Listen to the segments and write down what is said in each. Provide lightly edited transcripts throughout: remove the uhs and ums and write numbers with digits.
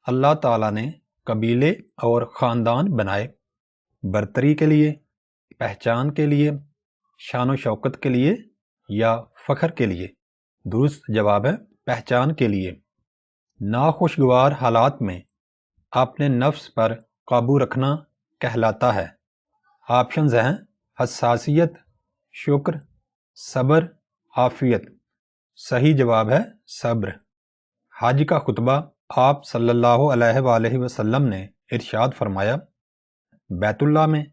اللہ تعالیٰ نے قبیلے اور خاندان بنائے برتری کے لیے، پہچان کے لیے، شان و شوکت کے لیے یا فخر کے لیے؟ درست جواب ہے پہچان کے لیے۔ ناخوشگوار حالات میں اپنے نفس پر قابو رکھنا کہلاتا ہے۔ آپشنز ہیں حساسیت، شکر، صبر، عافیت۔ صحیح جواب ہے صبر۔ حج کا خطبہ آپ صلی اللہ علیہ وآلہ وسلم نے ارشاد فرمایا، بیت اللہ میں،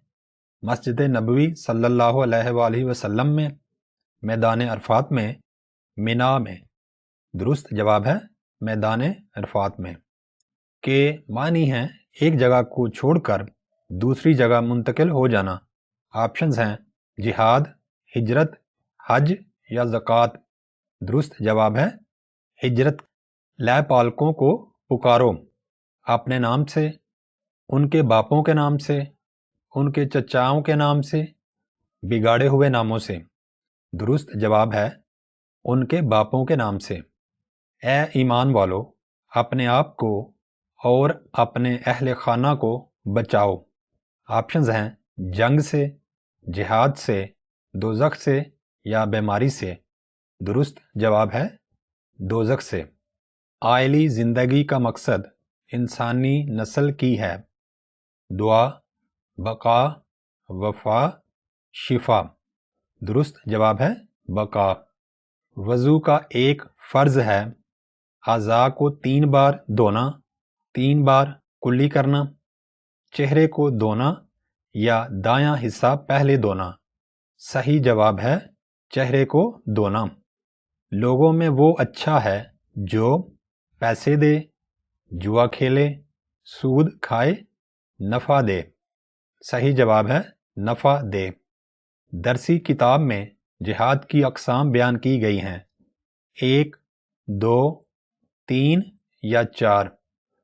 مسجد نبوی صلی اللہ علیہ وآلہ وسلم میں، میدان عرفات میں، مینا میں۔ درست جواب ہے میدان عرفات میں۔ کے معنی ہیں ایک جگہ کو چھوڑ کر دوسری جگہ منتقل ہو جانا۔ آپشنز ہیں جہاد، ہجرت، حج یا زکوٰۃ۔ درست جواب ہے ہجرت۔ لے پالکوں کو پکارو، اپنے نام سے، ان کے باپوں کے نام سے، ان کے چچاؤں کے نام سے، بگاڑے ہوئے ناموں سے۔ درست جواب ہے ان کے باپوں کے نام سے۔ اے ایمان والو، اپنے آپ کو اور اپنے اہل خانہ کو بچاؤ۔ آپشنز ہیں جنگ سے، جہاد سے، دوزخ سے یا بیماری سے۔ درست جواب ہے دوزخ سے۔ عائلی زندگی کا مقصد انسانی نسل کی ہے۔ دعا، بقا، وفا، شفا۔ درست جواب ہے بقا۔ وضو کا ایک فرض ہے اعضاء کو 3 بار دھونا، 3 بار کلی کرنا، چہرے کو دھونا یا دایاں حصہ پہلے دھونا۔ صحیح جواب ہے چہرے کو دھونا۔ لوگوں میں وہ اچھا ہے جو پیسے دے، جوا کھیلے، سود کھائے، نفع دے۔ صحیح جواب ہے نفع دے۔ درسی کتاب میں جہاد کی اقسام بیان کی گئی ہیں، 1، 2، 3 یا 4۔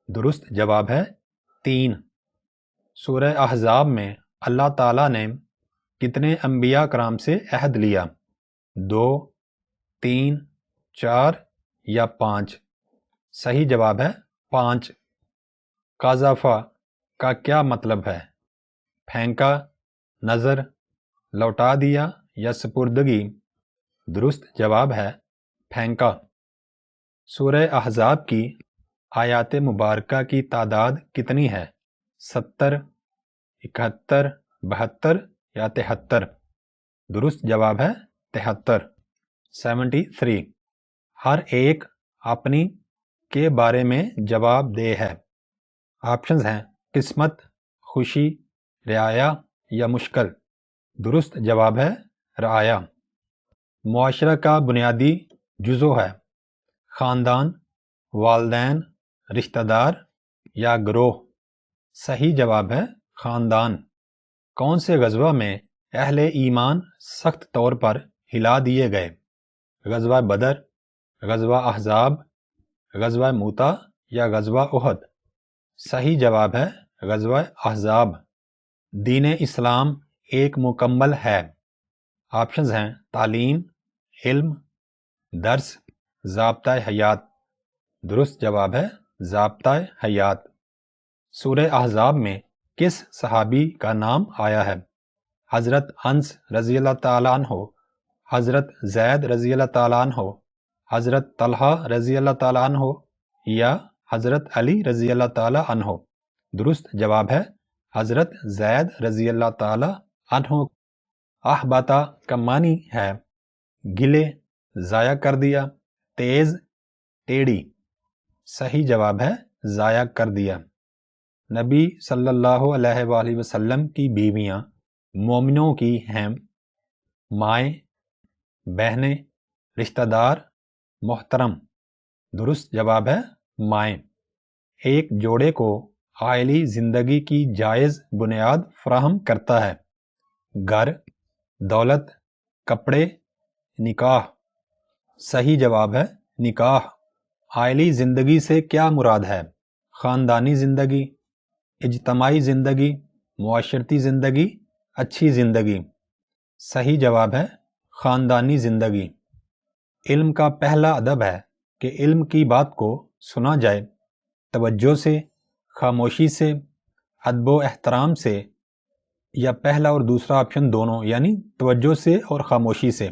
درست جواب ہے 3۔ سورہ احزاب میں اللہ تعالیٰ نے کتنے انبیاء کرام سے عہد لیا؟ 2، 3، 4 یا 5۔ صحیح جواب ہے 5۔ قذف کا کیا مطلب ہے؟ پھینکا، نظر، لوٹا دیا یا سپردگی۔ درست جواب ہے پھینکا۔ سورہ احزاب کی آیات مبارکہ کی تعداد کتنی ہے؟ 70، 71، 72 یا 73۔ درست جواب ہے 73، 73۔ ہر ایک اپنی کے بارے میں جواب دہ ہے۔ آپشنز ہیں قسمت، خوشی، رعایا یا مشکل۔ درست جواب ہے رعایا۔ معاشرہ کا بنیادی جزو ہے خاندان، والدین، رشتہ دار یا گروہ۔ صحیح جواب ہے خاندان۔ کون سے غزوہ میں اہل ایمان سخت طور پر ہلا دیے گئے؟ غزوہ بدر، غزوہ احزاب، غزوہ موتا یا غزوہ احد۔ صحیح جواب ہے غزوہ احزاب۔ دین اسلام ایک مکمل ہے۔ آپشنز ہیں تعلیم، علم، درس، ضابطہ حیات۔ درست جواب ہے ضابطہ حیات۔ سورہ احزاب میں کس صحابی کا نام آیا ہے؟ حضرت انس رضی اللہ تعالیٰ عنہ، حضرت زید رضی اللہ تعالیٰ عنہ، حضرت طلحہ رضی اللہ تعالیٰ عنہ یا حضرت علی رضی اللہ تعالیٰ عنہ۔ درست جواب ہے حضرت زید رضی اللہ تعالیٰ عنہ۔ احبطا کا معنی ہے گلے، ضائع کر دیا، تیز، ٹیڑھی۔ صحیح جواب ہے ضائع کر دیا۔ نبی صلی اللہ علیہ وآلہ وسلم کی بیویاں مومنوں کی ہیں مائیں، بہنیں، رشتہ دار، محترم۔ درست جواب ہے مائیں۔ ایک جوڑے کو عائلی زندگی کی جائز بنیاد فراہم کرتا ہے گھر، دولت، کپڑے، نکاح۔ صحیح جواب ہے نکاح۔ عائلی زندگی سے کیا مراد ہے؟ خاندانی زندگی، اجتماعی زندگی، معاشرتی زندگی، اچھی زندگی۔ صحیح جواب ہے خاندانی زندگی۔ علم کا پہلا ادب ہے کہ علم کی بات کو سنا جائے، توجہ سے، خاموشی سے، ادب و احترام سے، یا پہلا اور دوسرا آپشن دونوں، یعنی توجہ سے اور خاموشی سے؟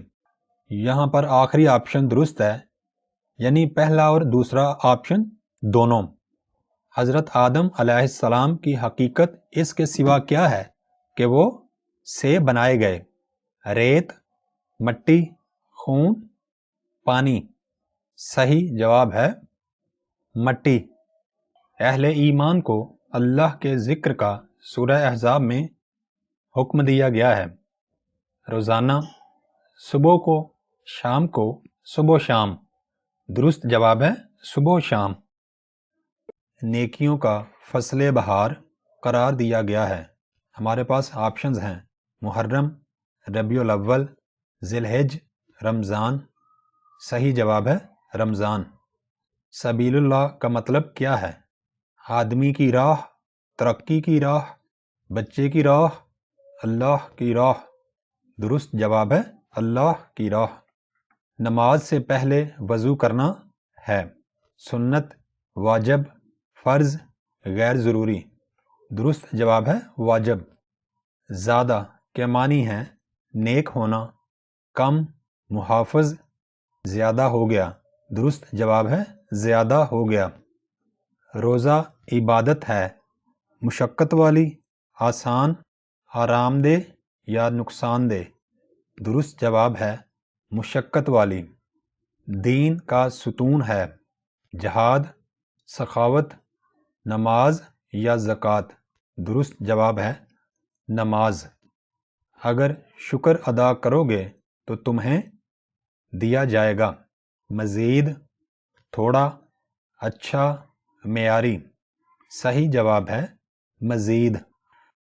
یہاں پر آخری آپشن درست ہے، یعنی پہلا اور دوسرا آپشن دونوں۔ حضرت آدم علیہ السلام کی حقیقت اس کے سوا کیا ہے کہ وہ سے بنائے گئے، ریت، مٹی، خون، پانی؟ صحیح جواب ہے مٹی۔ اہل ایمان کو اللہ کے ذکر کا سورہ احزاب میں حکم دیا گیا ہے، روزانہ صبح کو، شام کو، صبح و شام۔ درست جواب ہے صبح و شام۔ نیکیوں کا فصل بہار قرار دیا گیا ہے۔ ہمارے پاس آپشنز ہیں: محرم، ربیع الاول، ذی الحج، رمضان۔ صحیح جواب ہے رمضان۔ سبیل اللہ کا مطلب کیا ہے؟ آدمی کی راہ، ترقی کی راہ، بچے کی راہ، اللہ کی راہ۔ درست جواب ہے اللہ کی راہ۔ نماز سے پہلے وضو کرنا ہے، سنت، واجب، فرض، غیر ضروری؟ درست جواب ہے واجب۔ زیادہ کے معنی ہیں نیک ہونا، کم، محافظ، زیادہ ہو گیا؟ درست جواب ہے زیادہ ہو گیا۔ روزہ عبادت ہے، مشقت والی، آسان، آرام دہ یا نقصان دہ؟ درست جواب ہے مشقت والی۔ دین کا ستون ہے، جہاد، سخاوت، نماز یا زکوٰۃ؟ درست جواب ہے نماز۔ اگر شکر ادا کرو گے تو تمہیں دیا جائے گا، مزید، تھوڑا، اچھا، معیاری؟ صحیح جواب ہے مزید۔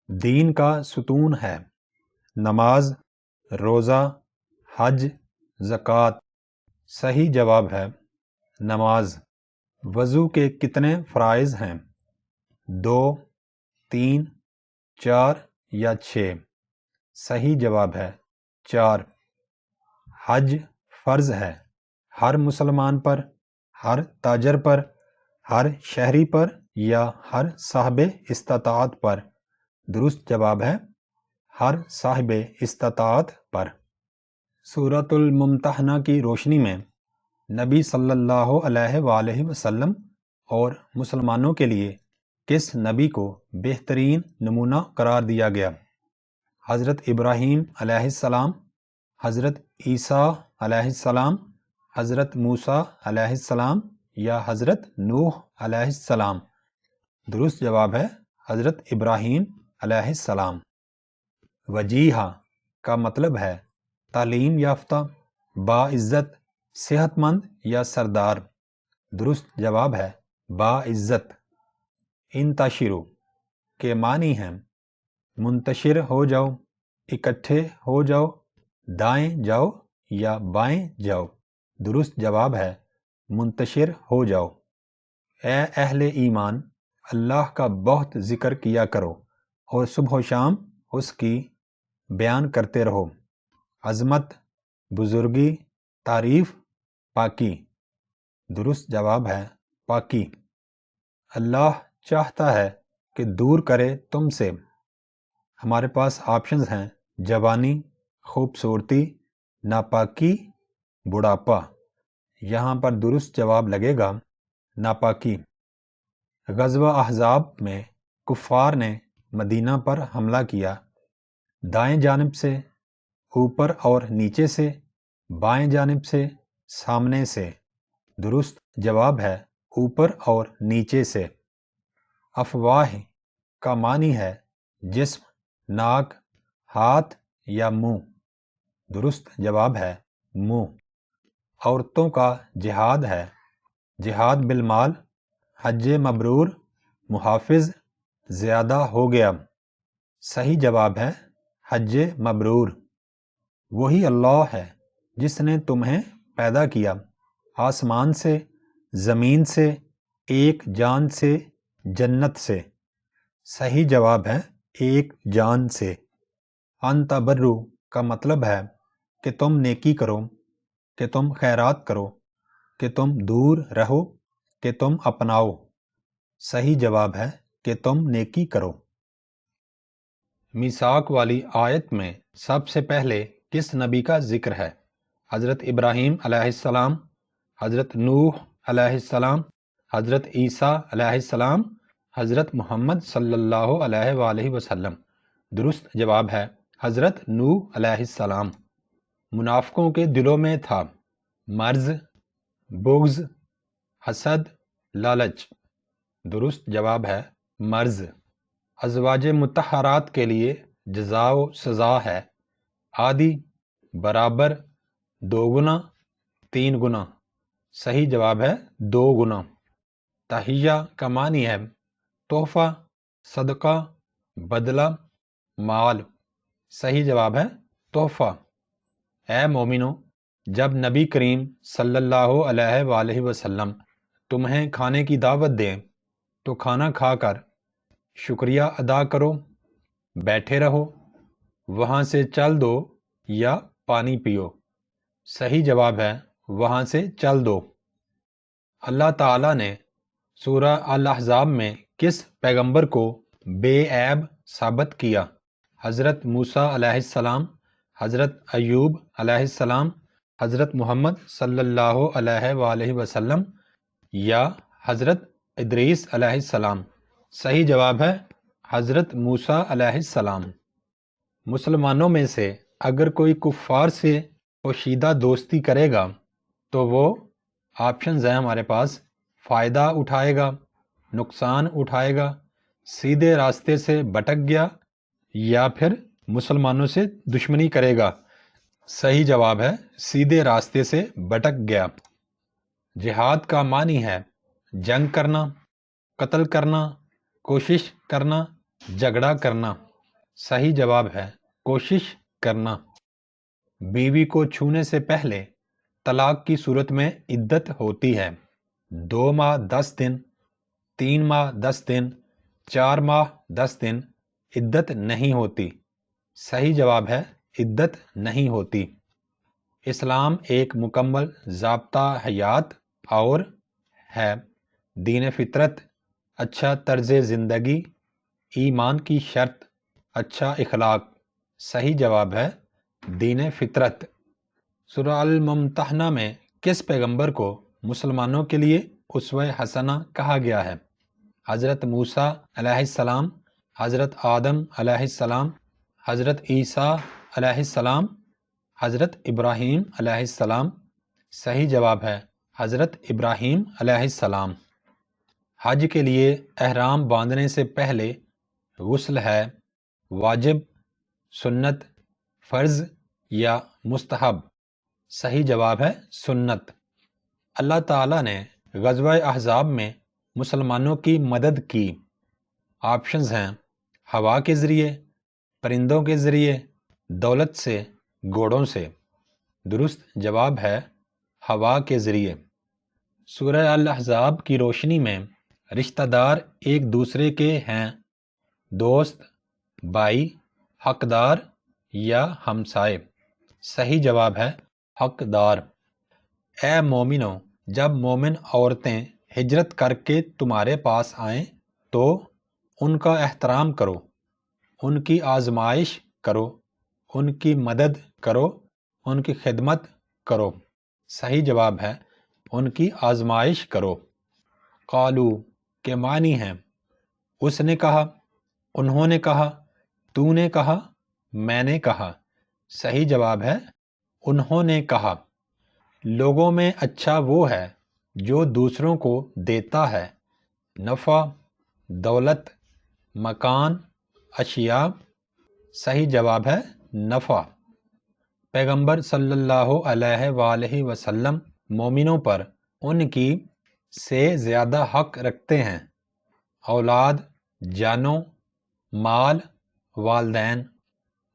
دین کا ستون ہے، نماز، روزہ، حج، زکوٰۃ؟ صحیح جواب ہے نماز۔ وضو کے کتنے فرائض ہیں؟ 2، 3، 4 یا 6؟ صحیح جواب ہے 4۔ حج فرض ہے، ہر مسلمان پر، ہر تاجر پر، ہر شہری پر یا ہر صاحب استطاعت پر؟ درست جواب ہے ہر صاحب استطاعت پر۔ سورۃ الممتحنہ کی روشنی میں نبی صلی اللہ علیہ وآلہ وسلم اور مسلمانوں کے لیے کس نبی کو بہترین نمونہ قرار دیا گیا؟ حضرت ابراہیم علیہ السلام، حضرت عیسیٰ علیہ السلام، حضرت موسیٰ علیہ السلام یا حضرت نوح علیہ السلام؟ درست جواب ہے حضرت ابراہیم علیہ السلام۔ وجیہہ کا مطلب ہے تعلیم یافتہ، باعزت، صحت مند یا سردار؟ درست جواب ہے باعزت۔ انتشروا کے معنی ہیں منتشر ہو جاؤ، اکٹھے ہو جاؤ، دائیں جاؤ یا بائیں جاؤ؟ درست جواب ہے منتشر ہو جاؤ۔ اے اہل ایمان، اللہ کا بہت ذکر کیا کرو اور صبح و شام اس کی بیان کرتے رہو۔ عظمت، بزرگی، تعریف، پاکی؟ درست جواب ہے پاکی۔ اللہ چاہتا ہے کہ دور کرے تم سے۔ ہمارے پاس آپشنز ہیں: جوانی، خوبصورتی، ناپاکی، بڑھاپا۔ یہاں پر درست جواب لگے گا ناپاکی۔ غزوہ احزاب میں کفار نے مدینہ پر حملہ کیا، دائیں جانب سے، اوپر اور نیچے سے، بائیں جانب سے، سامنے سے؟ درست جواب ہے اوپر اور نیچے سے۔ افواہ کا معنی ہے جسم، ناک، ہاتھ یا منہ؟ درست جواب ہے منہ۔ عورتوں کا جہاد ہے، جہاد بالمال، حج مبرور، محافظ، زیادہ ہو گیا؟ صحیح جواب ہے حج مبرور۔ وہی اللہ ہے جس نے تمہیں پیدا کیا، آسمان سے، زمین سے، ایک جان سے، جنت سے؟ صحیح جواب ہے ایک جان سے۔ ان تبرو کا مطلب ہے کہ تم نیکی کرو، کہ تم خیرات کرو، کہ تم دور رہو، کہ تم اپناؤ؟ صحیح جواب ہے کہ تم نیکی کرو۔ میثاق والی آیت میں سب سے پہلے کس نبی کا ذکر ہے؟ حضرت ابراہیم علیہ السلام، حضرت نوح علیہ السلام، حضرت عیسیٰ علیہ السلام، حضرت محمد صلی اللہ علیہ وآلہ وسلم۔ درست جواب ہے حضرت نوح علیہ السلام۔ منافقوں کے دلوں میں تھا مرض، بغض، حسد، لالچ۔ درست جواب ہے مرض۔ ازواج مطہرات کے لیے جزا و سزا ہے آدھی، برابر، دو گنا، تین گنا۔ صحیح جواب ہے دو گنا۔ تحیہ کا معنی ہے تحفہ، صدقہ، بدلہ، مال۔ صحیح جواب ہے تحفہ۔ اے مومنو، جب نبی کریم صلی اللہ علیہ وآلہ وسلم تمہیں کھانے کی دعوت دیں تو کھانا کھا کر شکریہ ادا کرو، بیٹھے رہو، وہاں سے چل دو یا پانی پیو۔ صحیح جواب ہے وہاں سے چل دو۔ اللہ تعالیٰ نے سورہ الاحزاب میں کس پیغمبر کو بے عیب ثابت کیا؟ حضرت موسیٰ علیہ السلام، حضرت ایوب علیہ السلام، حضرت محمد صلی اللہ علیہ وآلہ وسلم یا حضرت ادریس علیہ السلام۔ صحیح جواب ہے حضرت موسیٰ علیہ السلام۔ مسلمانوں میں سے اگر کوئی کفار سے پوشیدہ دوستی کرے گا تو وہ آپشنز ہیں ہمارے پاس، فائدہ اٹھائے گا، نقصان اٹھائے گا، سیدھے راستے سے بھٹک گیا، یا پھر مسلمانوں سے دشمنی کرے گا۔ صحیح جواب ہے سیدھے راستے سے بھٹک گیا۔ جہاد کا معنی ہے جنگ کرنا، قتل کرنا، کوشش کرنا، جھگڑا کرنا۔ صحیح جواب ہے کوشش کرنا۔ بیوی کو چھونے سے پہلے طلاق کی صورت میں عدت ہوتی ہے 2 ماہ 10 دن، 3 ماہ 10 دن، 4 ماہ 10 دن۔ عدت نہیں ہوتی۔ صحیح جواب ہے عدت نہیں ہوتی۔ اسلام ایک مکمل ضابطہ حیات اور ہے، دین فطرت، اچھا طرز زندگی، ایمان کی شرط، اچھا اخلاق۔ صحیح جواب ہے دین فطرت۔ سورہ الممتحنہ میں کس پیغمبر کو مسلمانوں کے لیے اسوہ حسنہ کہا گیا ہے؟ حضرت موسیٰ علیہ السلام، حضرت آدم علیہ السلام، حضرت عیسیٰ علیہ السلام، حضرت ابراہیم علیہ السلام۔ صحیح جواب ہے حضرت ابراہیم علیہ السلام۔ حج کے لیے احرام باندھنے سے پہلے غسل ہے واجب، سنت، فرض یا مستحب؟ صحیح جواب ہے سنت۔ اللہ تعالیٰ نے غزوہ احزاب میں مسلمانوں کی مدد کی۔ آپشنز ہیں ہوا کے ذریعے، پرندوں کے ذریعے، دولت سے، گھوڑوں سے۔ درست جواب ہے ہوا کے ذریعے۔ سورہ الاحزاب کی روشنی میں رشتہ دار ایک دوسرے کے ہیں دوست، بھائی، حقدار یا ہمسائے؟ صحیح جواب ہے حقدار۔ اے مومنو، جب مومن عورتیں ہجرت کر کے تمہارے پاس آئیں تو ان کا احترام کرو، ان کی آزمائش کرو، ان کی مدد کرو، ان کی خدمت کرو۔ صحیح جواب ہے ان کی آزمائش کرو۔ قالو کے معنی ہیں اس نے کہا، انہوں نے کہا، تو نے کہا، میں نے کہا۔ صحیح جواب ہے انہوں نے کہا۔ لوگوں میں اچھا وہ ہے جو دوسروں کو دیتا ہے، نفع، دولت، مکان، اشیاء۔ صحیح جواب ہے نفع۔ پیغمبر صلی اللہ علیہ وآلہ وسلم مومنوں پر ان کی سے زیادہ حق رکھتے ہیں، اولاد، جانوں، مال، والدین۔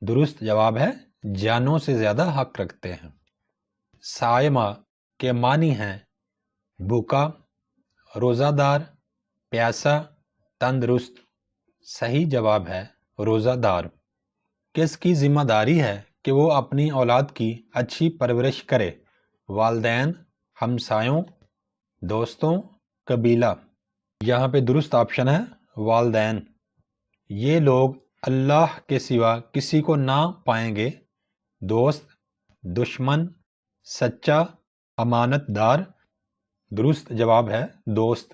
درست جواب ہے جانوں سے زیادہ حق رکھتے ہیں۔ صائمہ کے معنی ہیں بھوکا، روزہ دار، پیاسا، تندرست۔ صحیح جواب ہے روزہ دار۔ کس کی ذمہ داری ہے کہ وہ اپنی اولاد کی اچھی پرورش کرے؟ والدین، ہمسایوں، دوستوں، قبیلہ۔ یہاں پہ درست آپشن ہے والدین۔ یہ لوگ اللہ کے سوا کسی کو نہ پائیں گے۔ دوست، دشمن، سچا، امانت دار۔ درست جواب ہے دوست۔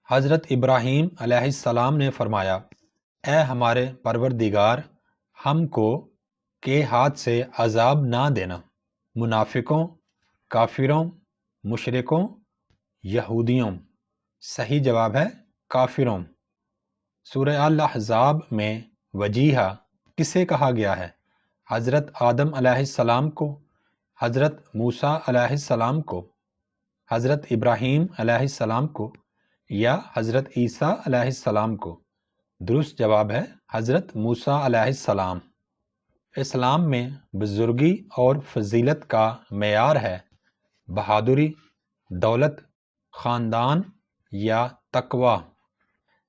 حضرت ابراہیم علیہ السلام نے فرمایا، اے ہمارے پروردگار، ہم کو کے ہاتھ سے عذاب نہ دینا، منافقوں، کافروں، مشرکوں، یہودیوں۔ صحیح جواب ہے کافروں۔ سورہ الاحزاب میں وجیہہ کسے کہا گیا ہے؟ حضرت آدم علیہ السلام کو، حضرت موسیٰ علیہ السلام کو، حضرت ابراہیم علیہ السلام کو یا حضرت عیسیٰ علیہ السلام کو؟ درست جواب ہے حضرت موسیٰ علیہ السلام۔ اسلام میں بزرگی اور فضیلت کا معیار ہے بہادری، دولت، خاندان یا تقوی؟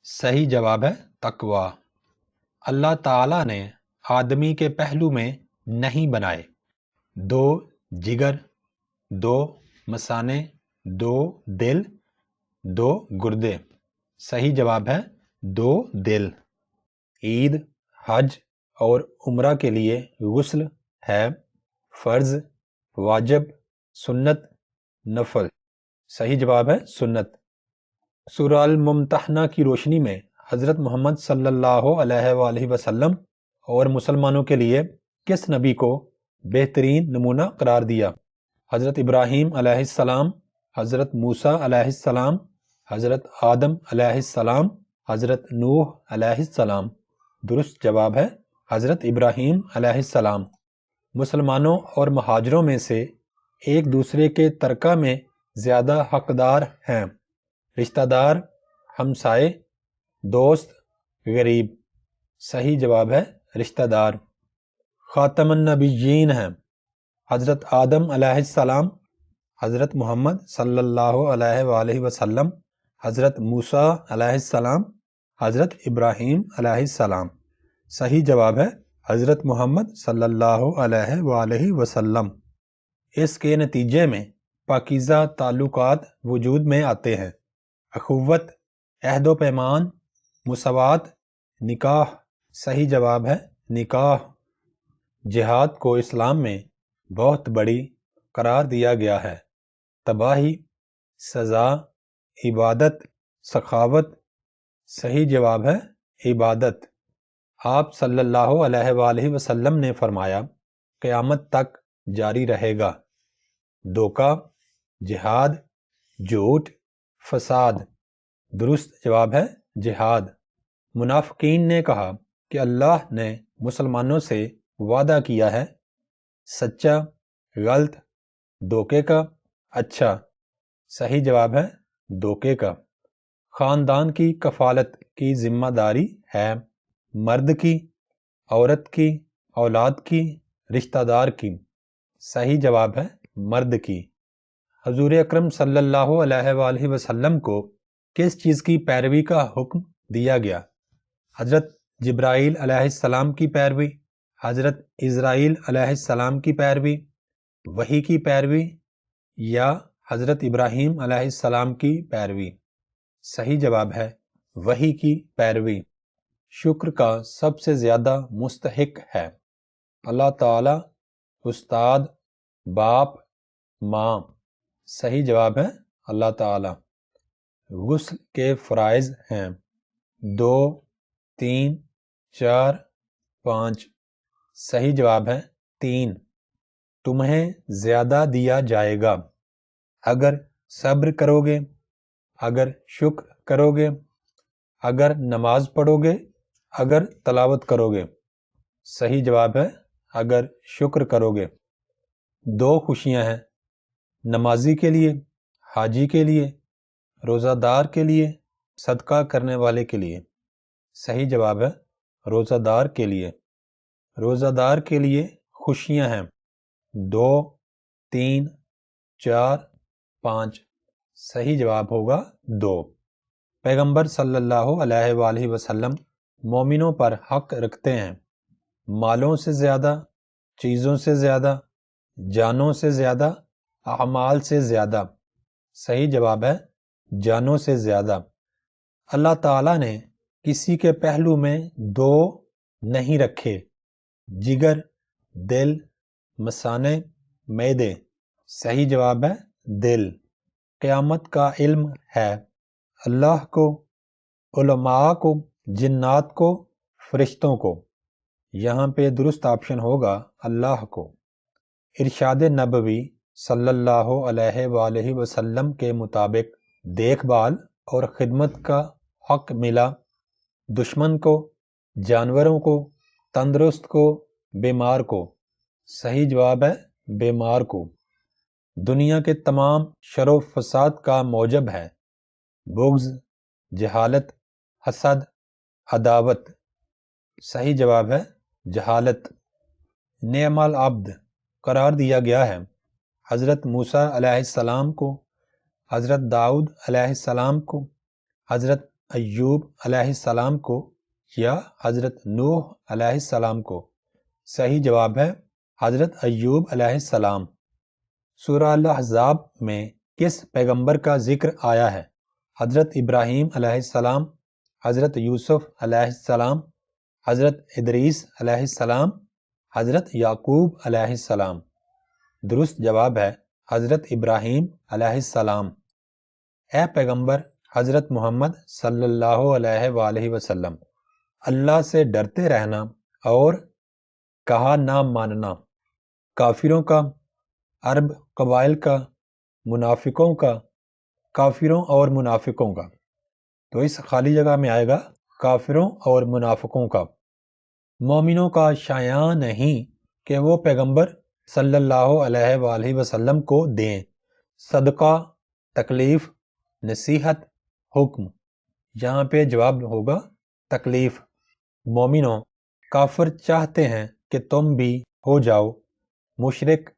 صحیح جواب ہے تقوی۔ اللہ تعالیٰ نے آدمی کے پہلو میں نہیں بنائے 2 جگر، 2 مثانے، 2 دل، 2 گردے۔ صحیح جواب ہے 2 دل۔ عید، حج اور عمرہ کے لیے غسل ہے فرض، واجب، سنت، نفل؟ صحیح جواب ہے سنت۔ سورہ الممتحنہ کی روشنی میں حضرت محمد صلی اللہ علیہ وآلہ وسلم اور مسلمانوں کے لیے کس نبی کو بہترین نمونہ قرار دیا؟ حضرت ابراہیم علیہ السلام، حضرت موسیٰ علیہ السلام، حضرت آدم علیہ السلام، حضرت نوح علیہ السلام؟ درست جواب ہے حضرت ابراہیم علیہ السلام۔ مسلمانوں اور مہاجروں میں سے ایک دوسرے کے ترکہ میں زیادہ حقدار ہیں؟ رشتہ دار، ہمسائے، دوست، غریب؟ صحیح جواب ہے رشتہ دار۔ خاتم النبیین ہیں حضرت آدم علیہ السلام، حضرت محمد صلی اللہ علیہ وآلہ وسلم، حضرت موسیٰ علیہ السلام، حضرت ابراہیم علیہ السلام؟ صحیح جواب ہے حضرت محمد صلی اللہ علیہ وآلہ وسلم۔ اس کے نتیجے میں پاکیزہ تعلقات وجود میں آتے ہیں، اخوت، عہد و پیمان، مساوات، نکاح۔ صحیح جواب ہے نکاح۔ جہاد کو اسلام میں بہت بڑی قرار دیا گیا ہے، تباہی، سزا، عبادت، سخاوت؟ صحیح جواب ہے عبادت۔ آپ صلی اللہ علیہ وآلہ وسلم نے فرمایا، قیامت تک جاری رہے گا دھوکہ، جہاد، جھوٹ، فساد؟ درست جواب ہے جہاد۔ منافقین نے کہا کہ اللہ نے مسلمانوں سے وعدہ کیا ہے، سچا، غلط، دھوکے کا، اچھا؟ صحیح جواب ہے دھوکے کا۔ خاندان کی کفالت کی ذمہ داری ہے مرد کی، عورت کی، اولاد کی، رشتہ دار کی؟ صحیح جواب ہے مرد کی۔ حضور اکرم صلی اللہ علیہ وآلہ وسلم کو کس چیز کی پیروی کا حکم دیا گیا؟ حضرت جبرائیل علیہ السلام کی پیروی، حضرت اسرائیل علیہ السلام کی پیروی، وحی کی پیروی یا حضرت ابراہیم علیہ السلام کی پیروی؟ صحیح جواب ہے وحی کی پیروی۔ شکر کا سب سے زیادہ مستحق ہے اللہ تعالی، استاد، باپ، ماں؟ صحیح جواب ہے اللہ تعالی۔ غسل کے فرائض ہیں 2، 3، 4، 5؟ صحیح جواب ہے 3۔ تمہیں زیادہ دیا جائے گا اگر صبر کرو گے، اگر شکر کرو گے، اگر نماز پڑھو گے، اگر تلاوت کرو گے؟ صحیح جواب ہے اگر شکر کرو گے۔ 2 خوشیاں ہیں، نمازی کے لیے، حاجی کے لیے، روزہ دار کے لیے، صدقہ کرنے والے کے لیے؟ صحیح جواب ہے روزہ دار کے لیے۔ روزہ دار کے لیے خوشیاں ہیں 2، 3، 4، 5؟ صحیح جواب ہوگا 2۔ پیغمبر صلی اللہ علیہ وآلہ وسلم مومنوں پر حق رکھتے ہیں مالوں سے زیادہ، چیزوں سے زیادہ، جانوں سے زیادہ، اعمال سے زیادہ؟ صحیح جواب ہے جانوں سے زیادہ۔ اللہ تعالیٰ نے کسی کے پہلو میں دو نہیں رکھے، جگر، دل، مثانے، معدے۔ صحیح جواب ہے دل۔ قیامت کا علم ہے اللہ کو، علماء کو، جنات کو، فرشتوں کو۔ یہاں پہ درست آپشن ہوگا اللہ کو۔ ارشاد نبوی صلی اللہ علیہ وآلہ وسلم کے مطابق دیکھ بھال اور خدمت کا حق ملا دشمن کو، جانوروں کو، تندرست کو، بیمار کو۔ صحیح جواب ہے بیمار کو۔ دنیا کے تمام شر و فساد کا موجب ہے بغض، جہالت، حسد، عداوت۔ صحیح جواب ہے جہالت۔ نعم العبد قرار دیا گیا ہے حضرت موسیٰ علیہ السلام کو، حضرت داؤد علیہ السلام کو، حضرت ایوب علیہ السلام کو یا حضرت نوح علیہ السلام کو۔ صحیح جواب ہے حضرت ایوب علیہ السلام۔ سورہ الاحزاب میں کس پیغمبر کا ذکر آیا ہے؟ حضرت ابراہیم علیہ السلام، حضرت یوسف علیہ السلام، حضرت ادریس علیہ السلام، حضرت یعقوب علیہ السلام۔ درست جواب ہے حضرت ابراہیم علیہ السلام۔ اے پیغمبر حضرت محمد صلی اللہ علیہ وآلہ وسلم، اللہ سے ڈرتے رہنا اور کہا نہ ماننا کافروں کا، عرب قبائل کا، منافقوں کا، کافروں اور منافقوں کا۔ تو اس خالی جگہ میں آئے گا کافروں اور منافقوں کا۔ مومنوں کا شایان نہیں کہ وہ پیغمبر صلی اللہ علیہ وآلہ وسلم کو دیں صدقہ، تکلیف، نصیحت، حکم۔ یہاں پہ جواب ہوگا تکلیف۔ مومنوں، کافر چاہتے ہیں کہ تم بھی ہو جاؤ مشرک،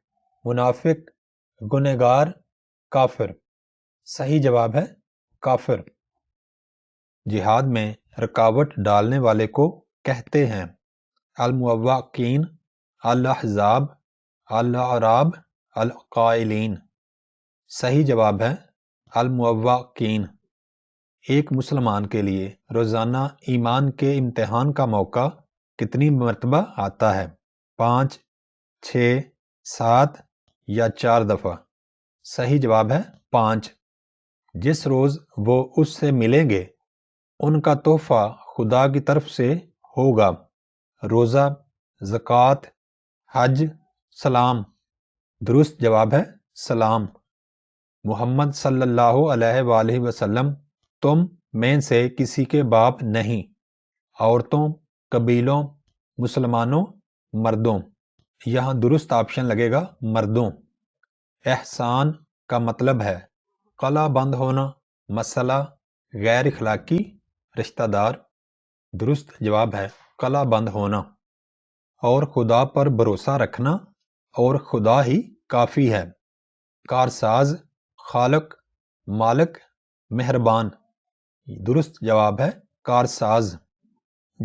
منافق، گنہگار، کافر۔ صحیح جواب ہے کافر۔ جہاد میں رکاوٹ ڈالنے والے کو کہتے ہیں الموقعین، الاحزاب، الاعراب، القائلین۔ صحیح جواب ہے الموقعین۔ ایک مسلمان کے لیے روزانہ ایمان کے امتحان کا موقع کتنی مرتبہ آتا ہے؟ 5، 6، 7 یا 4 دفعہ؟ صحیح جواب ہے 5۔ جس روز وہ اس سے ملیں گے ان کا تحفہ خدا کی طرف سے ہوگا، روزہ، زکوٰۃ، حج، سلام۔ درست جواب ہے سلام۔ محمد صلی اللہ علیہ وآلہ وسلم، تم میں سے کسی کے باپ نہیں، عورتوں، قبیلوں، مسلمانوں، مردوں۔ یہاں درست آپشن لگے گا مردوں۔ احسان کا مطلب ہے قلع بند ہونا، مسئلہ، غیر اخلاقی، رشتہ دار۔ درست جواب ہے قلع بند ہونا۔ اور خدا پر بھروسہ رکھنا اور خدا ہی کافی ہے۔ کارساز، خالق، مالک، مہربان۔ درست جواب ہے کارساز۔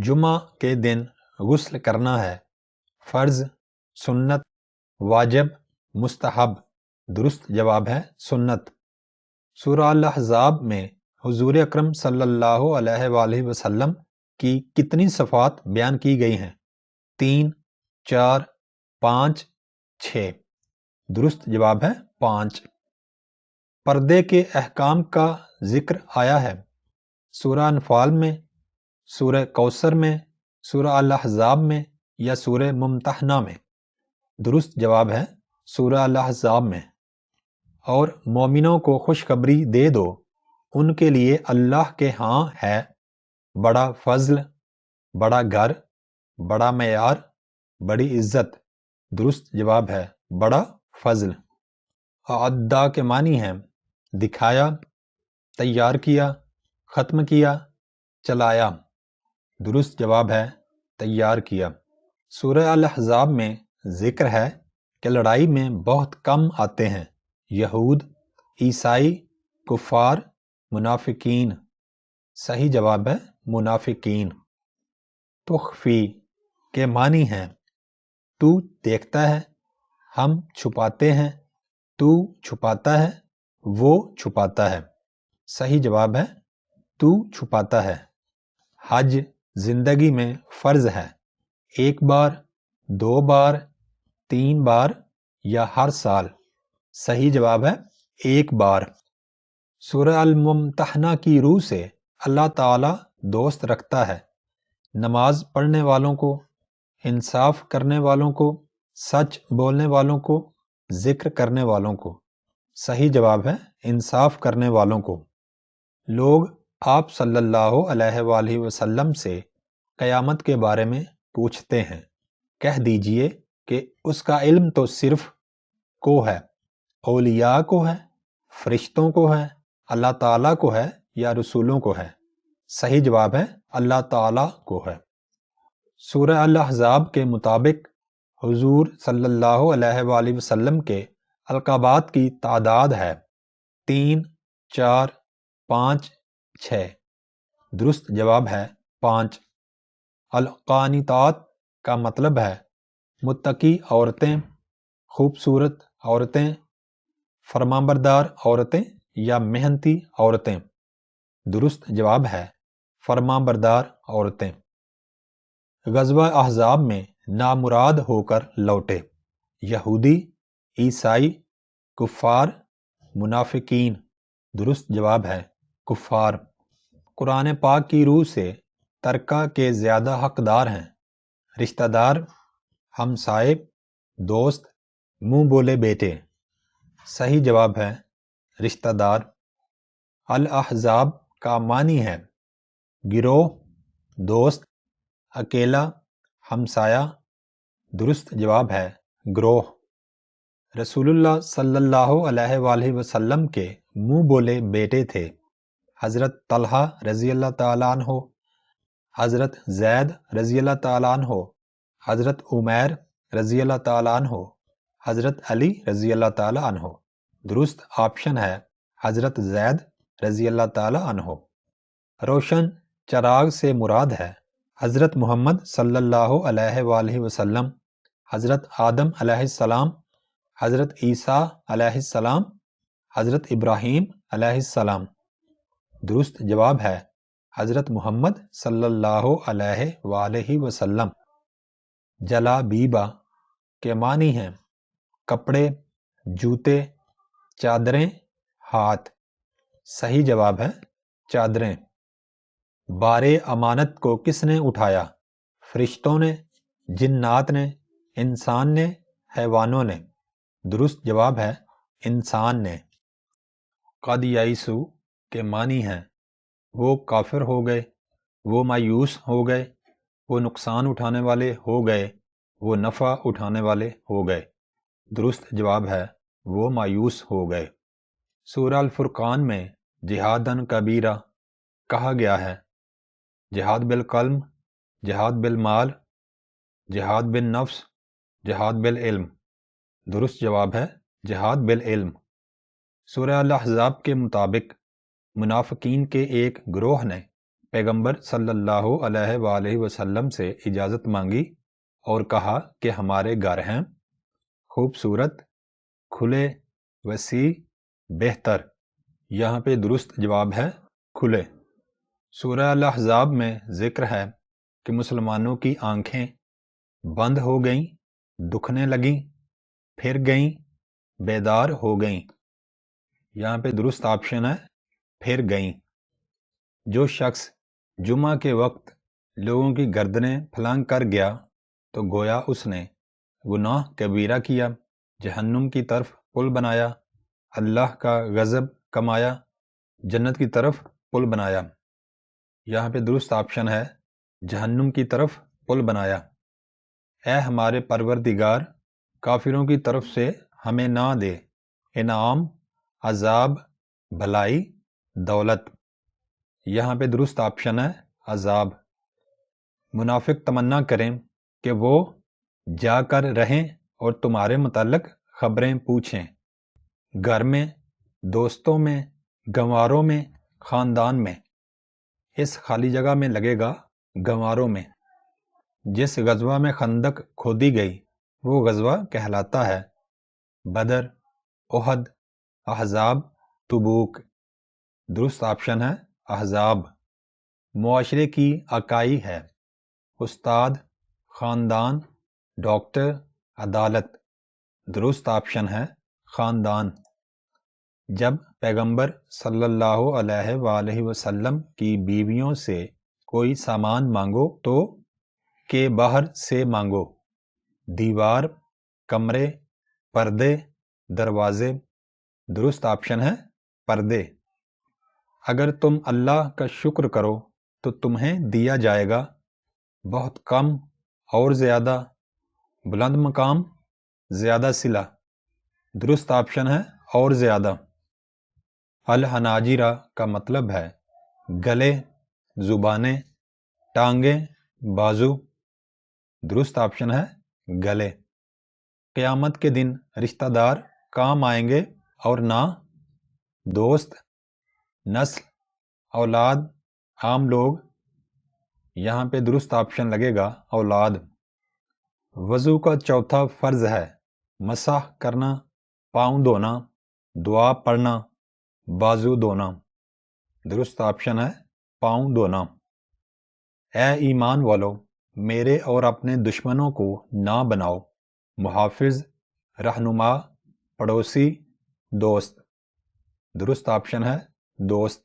جمعہ کے دن غسل کرنا ہے، فرض، سنت، واجب، مستحب۔ درست جواب ہے سنت۔ سورہ الاحزاب میں حضور اکرم صلی اللہ علیہ وآلہ وسلم کی کتنی صفات بیان کی گئی ہیں؟ 3، 4، 5، 6۔ درست جواب ہے 5۔ پردے کے احکام کا ذکر آیا ہے سورہ انفال میں، سورہ کوثر میں، سورہ الاحزاب میں یا سورہ ممتحنہ میں؟ درست جواب ہے سورہ الاحزاب میں۔ اور مومنوں کو خوشخبری دے دو ان کے لیے اللہ کے ہاں ہے بڑا فضل، بڑا گھر، بڑا معیار، بڑی عزت۔ درست جواب ہے بڑا فضل۔ اعدّا کے معنی ہیں دکھایا، تیار کیا، ختم کیا، چلایا۔ درست جواب ہے تیار کیا۔ سورہ الاحزاب میں ذکر ہے کہ لڑائی میں بہت کم آتے ہیں یہود، عیسائی، کفار، منافقین۔ صحیح جواب ہے منافقین۔ تخفی کے معنی ہیں تو دیکھتا ہے، ہم چھپاتے ہیں، تو چھپاتا ہے، وہ چھپاتا ہے۔ صحیح جواب ہے تو چھپاتا ہے۔ حج زندگی میں فرض ہے، ایک بار، 2 بار، 3 بار یا ہر سال؟ صحیح جواب ہے ایک بار۔ سورہ الممتحنہ کی روح سے اللہ تعالیٰ دوست رکھتا ہے نماز پڑھنے والوں کو، انصاف کرنے والوں کو، سچ بولنے والوں کو، ذکر کرنے والوں کو۔ صحیح جواب ہے انصاف کرنے والوں کو۔ لوگ آپ صلی اللہ علیہ وآلہ وسلم سے قیامت کے بارے میں پوچھتے ہیں، کہہ دیجئے کہ اس کا علم تو صرف کو ہے، اولیاء کو ہے، فرشتوں کو ہے، اللہ تعالیٰ کو ہے یا رسولوں کو ہے؟ صحیح جواب ہے اللہ تعالیٰ کو ہے۔ سورہ الاحزاب کے مطابق حضور صلی اللہ علیہ وآلہ وسلم کے القابات کی تعداد ہے 3، 4، 5، 6۔ درست جواب ہے 5۔ القانتات کا مطلب ہے متقی عورتیں، خوبصورت عورتیں، فرمانبردار عورتیں یا محنتی عورتیں۔ درست جواب ہے فرمانبردار عورتیں۔ غزوہ احزاب میں نامراد ہو کر لوٹے، یہودی، عیسائی، کفار، منافقین۔ درست جواب ہے کفار۔ قرآن پاک کی روح سے ترکہ کے زیادہ حقدار ہیں رشتہ دار، ہمسائے، دوست، منہ بولے بیٹے۔ صحیح جواب ہے رشتہ دار۔ الاحزاب کا معنی ہے گروہ، دوست، اکیلا، ہمسایہ۔ درست جواب ہے گروہ۔ رسول اللہ صلی اللہ علیہ وآلہ وسلم کے منہ بولے بیٹے تھے حضرت طلحہ رضی اللہ تعالیٰ عنہ، حضرت زید رضی اللہ تعالیٰ عنہ، حضرت عمیر رضی اللہ تعالیٰ عنہ، حضرت علی رضی اللہ تعالیٰ عنہ۔ درست آپشن ہے حضرت زید رضی اللہ تعالیٰ عنہ۔ روشن چراغ سے مراد ہے حضرت محمد صلی اللہ علیہ وآلہ وسلم، حضرت آدم علیہ السلام، حضرت عیسیٰ علیہ السلام، حضرت ابراہیم علیہ السلام۔ درست جواب ہے حضرت محمد صلی اللہ علیہ وآلہ وسلم۔ جلابیبہ کے معنی ہیں کپڑے، جوتے، چادریں، ہاتھ۔ صحیح جواب ہے چادریں۔ بارِ امانت کو کس نے اٹھایا؟ فرشتوں نے، جنات نے، انسان نے، حیوانوں نے۔ درست جواب ہے انسان نے۔ قد یئسوا کے معنی ہیں وہ کافر ہو گئے، وہ مایوس ہو گئے، وہ نقصان اٹھانے والے ہو گئے، وہ نفع اٹھانے والے ہو گئے۔ درست جواب ہے وہ مایوس ہو گئے۔ سورہ الفرقان میں جہادً کبیرہ کہا گیا ہے، جہاد بالقلم، جہاد بالمال، جہاد بالنفس، جہاد بالعلم۔ درست جواب ہے جہاد بالعلم۔ سورہ الاحزاب کے مطابق منافقین کے ایک گروہ نے پیغمبر صلی اللہ علیہ وآلہ وسلم سے اجازت مانگی اور کہا کہ ہمارے گھر ہیں خوبصورت، کھلے، وسیع، بہتر۔ یہاں پہ درست جواب ہے کھلے۔ سورہ الاحزاب میں ذکر ہے کہ مسلمانوں کی آنکھیں بند ہو گئیں، دکھنے لگیں، پھر گئیں، بیدار ہو گئیں۔ یہاں پہ درست آپشن ہے پھر گئیں۔ جو شخص جمعہ کے وقت لوگوں کی گردنیں پھلانگ کر گیا تو گویا اس نے گناہ کبیرہ کیا، جہنم کی طرف پل بنایا، اللہ کا غضب کمایا، جنت کی طرف پل بنایا۔ یہاں پہ درست آپشن ہے جہنم کی طرف پل بنایا۔ اے ہمارے پروردگار، کافروں کی طرف سے ہمیں نہ دے انعام، عذاب، بھلائی، دولت۔ یہاں پہ درست آپشن ہے عذاب۔ منافق تمنا کریں کہ وہ جا کر رہیں اور تمہارے متعلق خبریں پوچھیں، گھر میں، دوستوں میں، گنواروں میں، خاندان میں۔ اس خالی جگہ میں لگے گا گنواروں میں۔ جس غزوہ میں خندق کھودی گئی وہ غزوہ کہلاتا ہے بدر، احد، احزاب، تبوک۔ درست آپشن ہے احزاب، معاشرے کی اکائی ہے، استاد، خاندان، ڈاکٹر، عدالت۔ درست آپشن ہے خاندان۔ جب پیغمبر صلی اللہ علیہ وآلہ وسلم کی بیویوں سے کوئی سامان مانگو تو کہ باہر سے مانگو، دیوار، کمرے، پردے، دروازے۔ درست آپشن ہے پردے۔ اگر تم اللہ کا شکر کرو تو تمہیں دیا جائے گا، بہت کم اور زیادہ، بلند مقام، زیادہ صلہ۔ درست آپشن ہے اور زیادہ۔ الحناجرہ کا مطلب ہے گلے، زبانیں، ٹانگیں، بازو۔ درست آپشن ہے گلے۔ قیامت کے دن رشتہ دار کام آئیں گے اور نہ دوست، نسل، اولاد، عام لوگ۔ یہاں پہ درست آپشن لگے گا اولاد۔ وضو کا چوتھا فرض ہے مسح کرنا، پاؤں دھونا، دعا پڑھنا، بازو دھونا۔ درست آپشن ہے پاؤں دھونا۔ اے ایمان والو، میرے اور اپنے دشمنوں کو نہ بناؤ محافظ، رہنما، پڑوسی، دوست۔ درست آپشن ہے دوست۔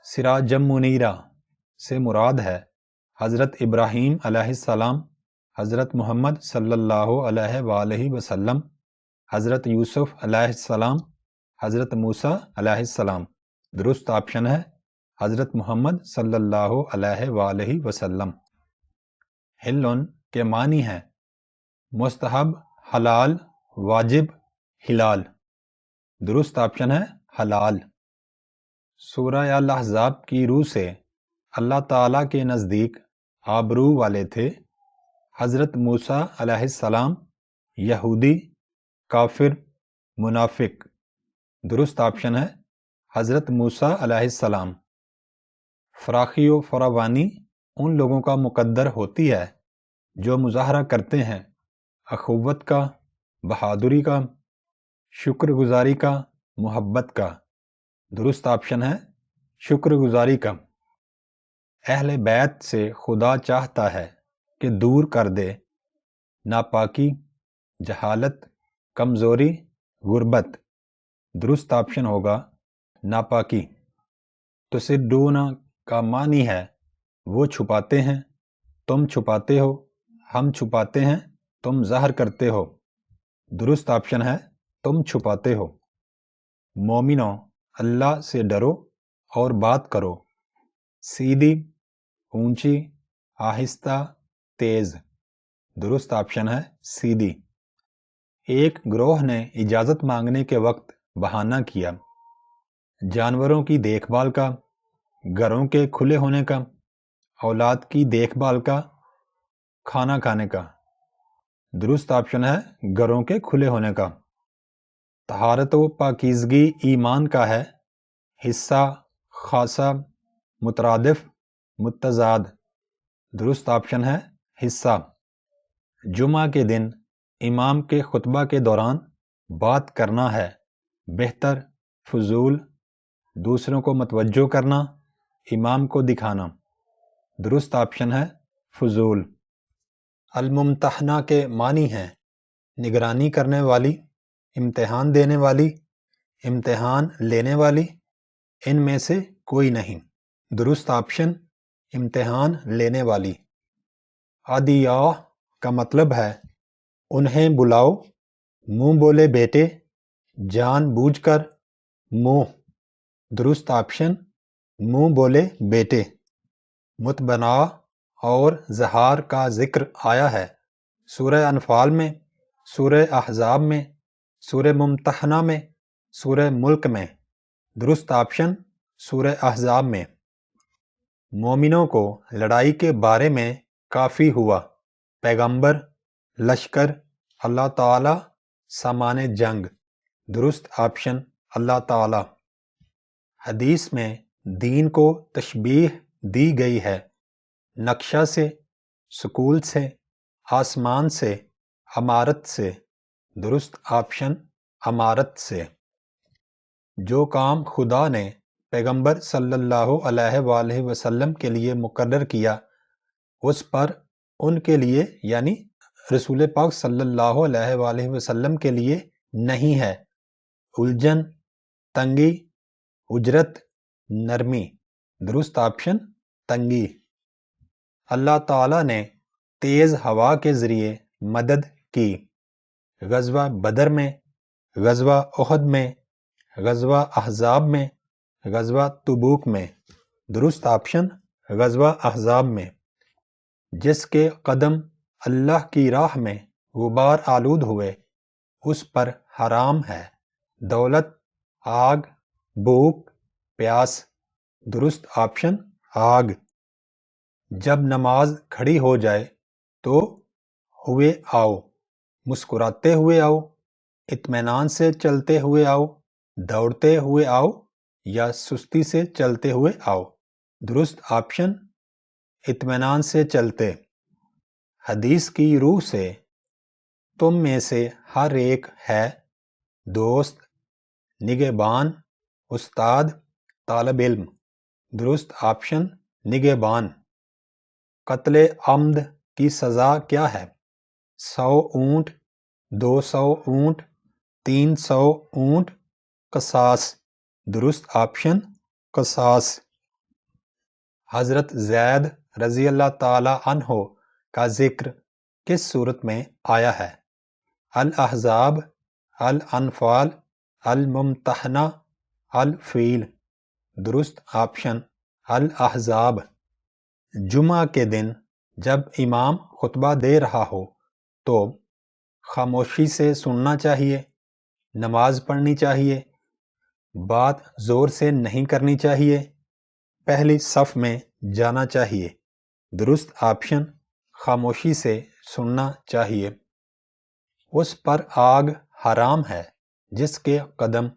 سراجم منیرہ سے مراد ہے حضرت ابراہیم علیہ السلام، حضرت محمد صلی اللہ علیہ وآلہ وسلم، حضرت یوسف علیہ السلام، حضرت موسیٰ علیہ السلام۔ درست آپشن ہے حضرت محمد صلی اللہ علیہ وآلہ وسلم۔ حلن کے معنی ہیں مستحب، حلال، واجب، حلال۔ درست آپشن ہے حلال۔ سورہ الاحزاب کی روح سے اللہ تعالیٰ کے نزدیک آبرو والے تھے حضرت موسیٰ علیہ السلام، یہودی، کافر، منافق۔ درست آپشن ہے حضرت موسیٰ علیہ السلام۔ فراخی و فراوانی ان لوگوں کا مقدر ہوتی ہے جو مظاہرہ کرتے ہیں اخوت کا، بہادری کا، شکر گزاری کا، محبت کا۔ درست آپشن ہے شکر گزاری کا۔ اہل بیت سے خدا چاہتا ہے کہ دور کر دے ناپاکی، جہالت، کمزوری، غربت۔ درست آپشن ہوگا ناپاکی۔ تسدون کا معنی ہے وہ چھپاتے ہیں، تم چھپاتے ہو، ہم چھپاتے ہیں، تم ظاہر کرتے ہو۔ درست آپشن ہے تم چھپاتے ہو۔ مومنو، اللہ سے ڈرو اور بات کرو سیدھی، اونچی، آہستہ، تیز۔ درست آپشن ہے سیدھی۔ ایک گروہ نے اجازت مانگنے کے وقت بہانہ کیا جانوروں کی دیکھ بھال کا، گھروں کے کھلے ہونے کا، اولاد کی دیکھ بھال کا، کھانا کھانے کا۔ درست آپشن ہے گھروں کے کھلے ہونے کا۔ طہارت و پاکیزگی ایمان کا ہے، حصہ، خاصہ، مترادف، متضاد۔ درست آپشن ہے حصہ۔ جمعہ کے دن امام کے خطبہ کے دوران بات کرنا ہے بہتر، فضول، دوسروں کو متوجہ کرنا، امام کو دکھانا۔ درست آپشن ہے فضول۔ الممتحنہ کے معنی ہیں نگرانی کرنے والی، امتحان دینے والی، امتحان لینے والی، ان میں سے کوئی نہیں۔ درست آپشن امتحان لینے والی۔ ادیاہ کا مطلب ہے انہیں بلاؤ، منہ بولے بیٹے، جان بوجھ کر، منہ۔ درست آپشن منہ بولے بیٹے۔ متبنا اور زہار کا ذکر آیا ہے سورہ انفال میں، سورہ احزاب میں، سورہ ممتحنہ میں، سورہ ملک میں۔ درست آپشن سورہ احزاب میں۔ مومنوں کو لڑائی کے بارے میں کافی ہوا پیغمبر، لشکر، اللہ تعالی، سامان جنگ۔ درست آپشن اللہ تعالی۔ حدیث میں دین کو تشبیہ دی گئی ہے نقشہ سے، سکول سے، آسمان سے، عمارت سے۔ درست آپشن عمارت سے۔ جو کام خدا نے پیغمبر صلی اللہ علیہ وآلہ وسلم کے لیے مقرر کیا اس پر ان کے لیے یعنی رسول پاک صلی اللہ علیہ وآلہ وسلم کے لیے نہیں ہے۔ الجھن، تنگی، اجرت، نرمی۔ درست آپشن تنگی۔ اللہ تعالیٰ نے تیز ہوا کے ذریعے مدد کی۔ غزوہ بدر میں، غزوہ احد میں، غزوہ احزاب میں، غزوہ تبوک میں۔ درست آپشن غزوہ احزاب میں۔ جس کے قدم اللہ کی راہ میں غبار آلود ہوئے اس پر حرام ہے دولت، آگ، بھوک، پیاس۔ درست آپشن آگ۔ جب نماز کھڑی ہو جائے تو ہوئے آؤ، مسکراتے ہوئے آؤ، اطمینان سے چلتے ہوئے آؤ، دوڑتے ہوئے آؤ یا سستی سے چلتے ہوئے آؤ۔ درست آپشن اطمینان سے چلتے۔ حدیث کی روح سے تم میں سے ہر ایک ہے دوست، نگہبان، استاد، طالب علم۔ درست آپشن نگہبان۔ قتل عمد کی سزا کیا ہے؟ 100 اونٹ، 200 اونٹ، 300 اونٹ، قصاص۔ درست آپشن قصاص۔ حضرت زید رضی اللہ تعالی عنہ کا ذکر کس صورت میں آیا ہے؟ الاحزاب، الانفال، الممتحنہ، الفیل۔ درست آپشن الاحزاب۔ جمعہ کے دن جب امام خطبہ دے رہا ہو تو خاموشی سے سننا چاہیے، نماز پڑھنی چاہیے، بات زور سے نہیں کرنی چاہیے، پہلی صف میں جانا چاہیے۔ درست آپشن خاموشی سے سننا چاہیے۔ اس پر آگ حرام ہے جس کے قدم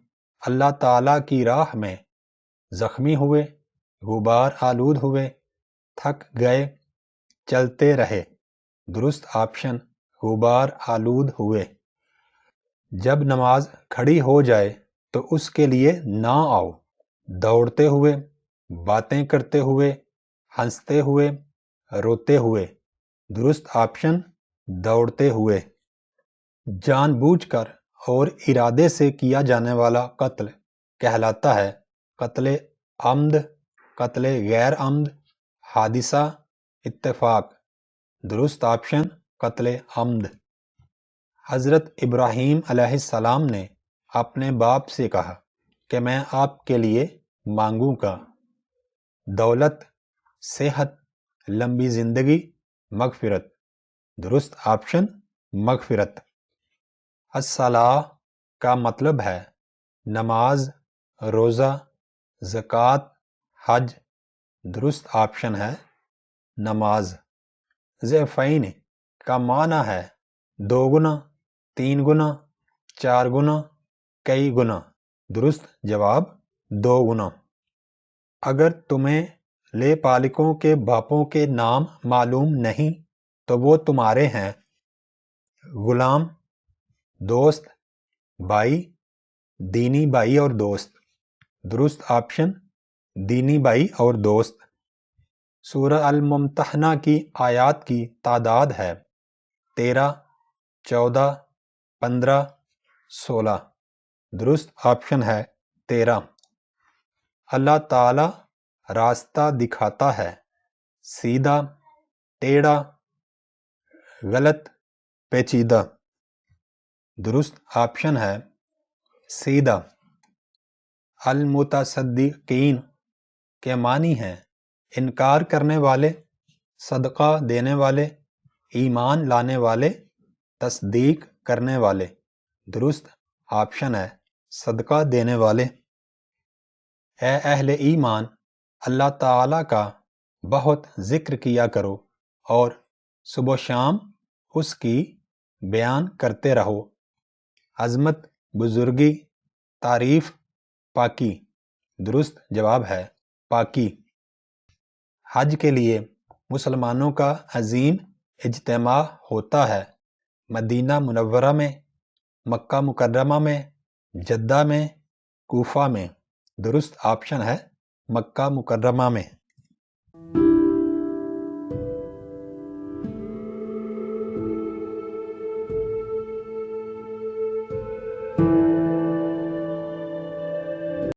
اللہ تعالیٰ کی راہ میں زخمی ہوئے، غبار آلود ہوئے، تھک گئے، چلتے رہے۔ درست آپشن غبار آلود ہوئے۔ جب نماز کھڑی ہو جائے تو اس کے لیے نہ آؤ، دوڑتے ہوئے، باتیں کرتے ہوئے، ہنستے ہوئے، روتے ہوئے۔ درست آپشن دوڑتے ہوئے۔ جان بوجھ کر اور ارادے سے کیا جانے والا قتل کہلاتا ہے قتل عمد، قتل غیر عمد، حادثہ، اتفاق۔ درست آپشن قتل عمد۔ حضرت ابراہیم علیہ السلام نے اپنے باپ سے کہا کہ میں آپ کے لیے مانگوں گا دولت، صحت، لمبی زندگی، مغفرت۔ درست آپشن مغفرت۔ الصلاۃ کا مطلب ہے نماز، روزہ، زکوٰۃ، حج۔ درست آپشن ہے نماز۔ ضعفین کا معنی ہے 2 گنا، 3 گنا، 4 گنا، کئی گنا۔ درست جواب 2 گنا۔ اگر تمہیں لے پالکوں کے باپوں کے نام معلوم نہیں تو وہ تمہارے ہیں غلام، دوست، بھائی، دینی بھائی اور دوست۔ درست آپشن دینی بھائی اور دوست۔ سورہ الممتحنہ کی آیات کی تعداد ہے 13، 14، 15، 16۔ درست آپشن ہے 13۔ اللہ تعالی راستہ دکھاتا ہے سیدھا، ٹیڑھا، غلط، پیچیدہ۔ درست آپشن ہے سیدھا۔ المتصدقین کے معنی ہیں انکار کرنے والے، صدقہ دینے والے، ایمان لانے والے، تصدیق کرنے والے۔ درست آپشن ہے صدقہ دینے والے۔ اے اہل ایمان، اللہ تعالیٰ کا بہت ذکر کیا کرو اور صبح و شام اس کی بیان کرتے رہو۔ عظمت، بزرگی، تعریف، پاکی۔ درست جواب ہے پاکی۔ حج کے لیے مسلمانوں کا عظیم اجتماع ہوتا ہے مدینہ منورہ میں، مکہ مکرمہ میں، جدہ میں، کوفہ میں۔ درست آپشن ہے مکہ مکرمہ میں۔